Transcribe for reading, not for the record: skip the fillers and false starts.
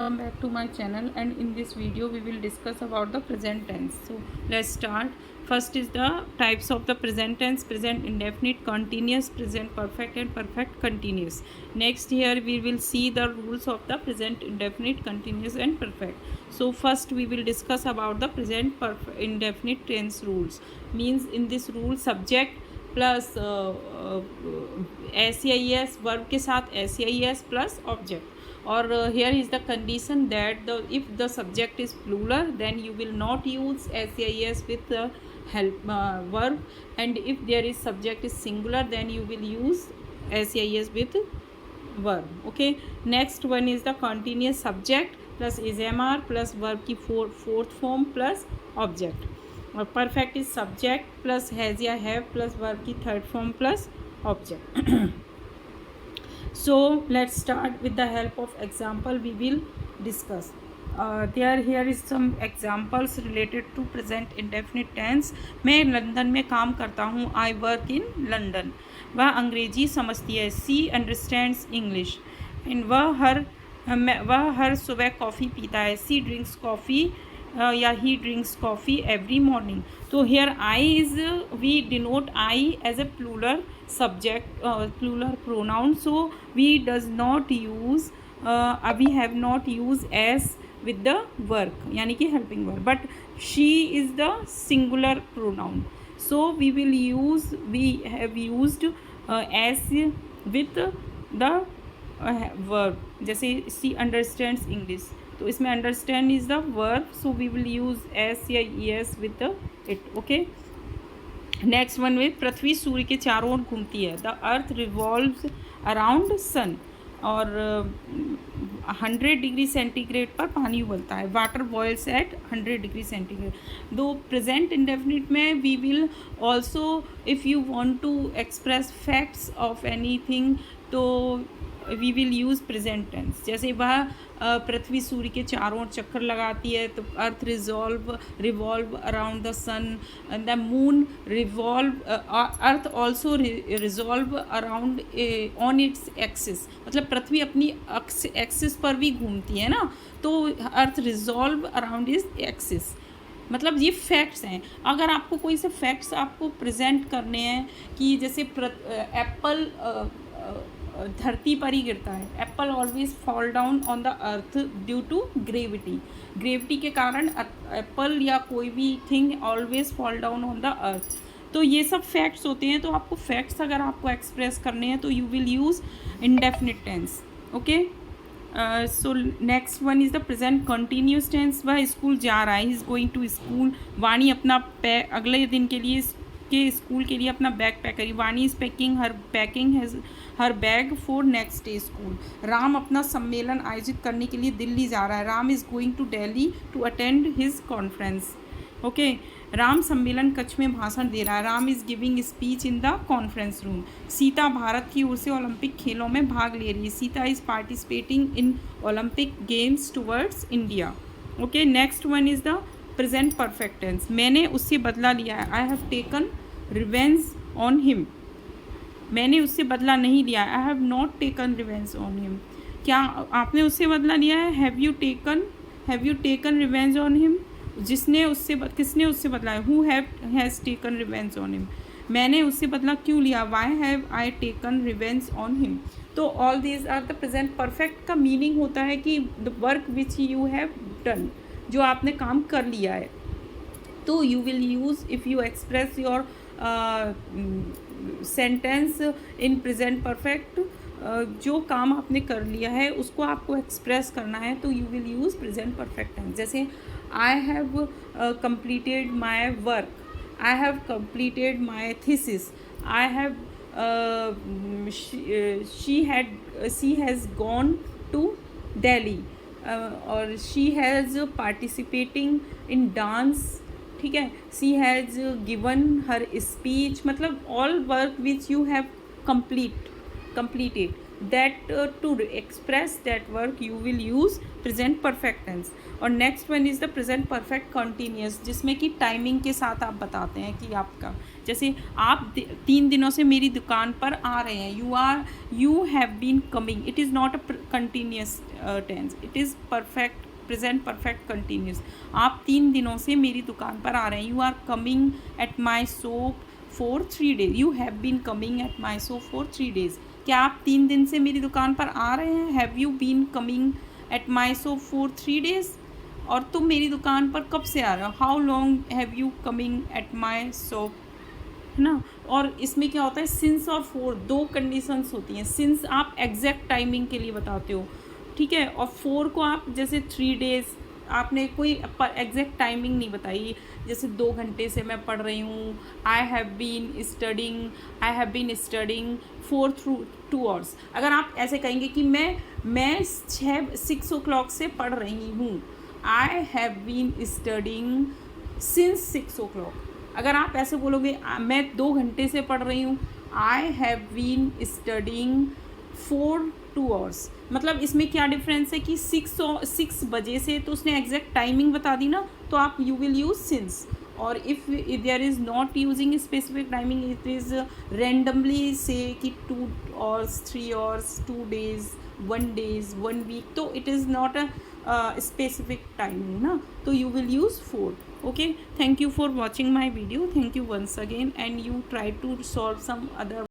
welcome back to my channel, and in this video we will discuss about the present tense. So let's start. First is the types of the present tense: present indefinite, continuous, present perfect and perfect continuous. Next here we will see the rules of the present indefinite, continuous and perfect. So first we will discuss about the present indefinite tense rules. Means in this rule subject plus SCIS verb के साथ SCIS plus object. और here is the condition that if the subject is plural then you will not use SCIS with the help verb, and if there is subject is singular then you will use SCIS with verb. Okay, next one is the continuous subject plus is MR plus verb की fourth form plus object. और perfect is subject plus has या have plus verb की third form plus object. So let's start with the help of example we will discuss. Here is some examples related to present indefinite tense. मैं London में काम करता हूँ. I work in London. वह अंग्रेजी समझती है. सी अंडरस्टैंड्स इंग्लिश. एंड वह हर सुबह कॉफ़ी पीता है. सी ड्रिंक्स कॉफ़ी या he drinks coffee every morning. तो here I is we denote I as a plural subject, plural pronoun. So we does not use we have not use s with the work, यानी कि helping verb. But she is the singular pronoun. So we will use we have used s with the verb. जैसे she understands English, तो इसमें understand is the verb, so we will use S या e s with it. Okay, next one में पृथ्वी सूर्य के चारों ओर घूमती है. The earth revolves around sun. और 100 डिग्री सेंटीग्रेड पर पानी उबलता है. Water boils at 100 degree centigrade. दो प्रेजेंट इंडेफिनिट में we will also, if you want to express facts of anything तो we will use present tense. जैसे वह पृथ्वी सूर्य के चारों ओर चक्कर लगाती है, तो earth revolve around the sun. The moon revolve, earth also resolve around on its axis. मतलब पृथ्वी अपनी एक्सिस पर भी घूमती है ना, तो अर्थ रिजॉल्व अराउंड इस एक्सिस. मतलब ये फैक्ट्स हैं. अगर आपको कोई से फैक्ट्स आपको प्रेजेंट करने हैं कि जैसे एप्पल धरती पर ही गिरता है. Apple always fall down on the earth due to gravity. Gravity के कारण एप्पल या कोई भी thing always fall down on the earth. तो ये सब फैक्ट्स होते हैं. तो आपको फैक्ट्स अगर आपको एक्सप्रेस करने हैं तो you will use indefinite tense. Okay, so next one is the present continuous tense. वह स्कूल जा रहा है. He is going to school. Vani अपना अगले दिन के लिए स्कूल के लिए अपना बैग पैक करी. Vani is packing her bag for next day school. Ram अपना सम्मेलन आयोजित करने के लिए दिल्ली जा रहा है. Ram is going to Delhi to attend his conference. Okay, Ram सम्मेलन कक्ष में भाषण दे रहा है. Ram is giving speech in the conference room. Sita Bharat की ओर से ओलंपिक खेलों में भाग ले रही है. Sita is participating in Olympic games towards India. Okay, next one is the present perfect tense. मैंने उससे बदला लिया है. I have taken revenge on him. मैंने उससे बदला नहीं लिया. I have not taken revenge on him. क्या आपने उससे बदला लिया है? Have you taken revenge on him. किसने उससे बदला है? Who has taken revenge on him. मैंने उससे बदला क्यों लिया? Y have I taken revenge on him. तो all these are the present perfect. का मीनिंग होता है कि the work which you have done, जो आपने काम कर लिया है. तो you will use, if you express your sentence in present perfect, जो काम आपने कर लिया है उसको आपको एक्सप्रेस करना है, तो you will use present perfect tense. जैसे I have completed my work. I have completed my thesis. I have she has gone to Delhi. और she has participating in dance. ठीक है, she has given her speech. मतलब all work which you have completed that to express that work you will use present perfect tense. और next one is the present perfect continuous, जिसमें कि timing के साथ आप बताते हैं कि आपका, जैसे आप 3 दिनों से मेरी दुकान पर आ रहे हैं, you have been coming, it is not a continuous tense, it is perfect present perfect continuous. आप 3 दिनों से मेरी दुकान पर आ रहे हैं, you are coming at my shop for 3 days, you have been coming at my shop for 3 days. क्या आप 3 दिन से मेरी दुकान पर आ रहे हैं, have you been coming at my shop for 3 days. और तुम मेरी दुकान पर कब से आ रहे हो, how long have you coming at my shop, है ना। और इसमें क्या होता है, सिंस और फोर, दो कंडीशंस होती हैं। सिंस आप एग्जैक्ट टाइमिंग के लिए बताते हो, ठीक है, और फोर को आप जैसे 3 डेज, आपने कोई एग्जैक्ट टाइमिंग नहीं बताई, जैसे 2 घंटे से मैं पढ़ रही हूँ, I have been studying for through 2 hours. अगर आप ऐसे कहेंगे कि मैं 6 o'clock से पढ़ रही हूँ, I have been studying since 6 o'clock। अगर आप ऐसे बोलोगे मैं 2 घंटे से पढ़ रही हूँ, I have been studying for 2 hours। मतलब इसमें क्या डिफरेंस है कि 6 बजे से तो उसने एग्जैक्ट टाइमिंग बता दी ना, तो आप यू विल यूज सिंस। और if there is not using specific timing, it is randomly से कि 2 hours, 3 hours, 2 days, 1 days, 1 week, तो it is not a specific timing ना, तो you will use 4. Okay, thank you for watching my video. Thank you once again, and you try to solve some other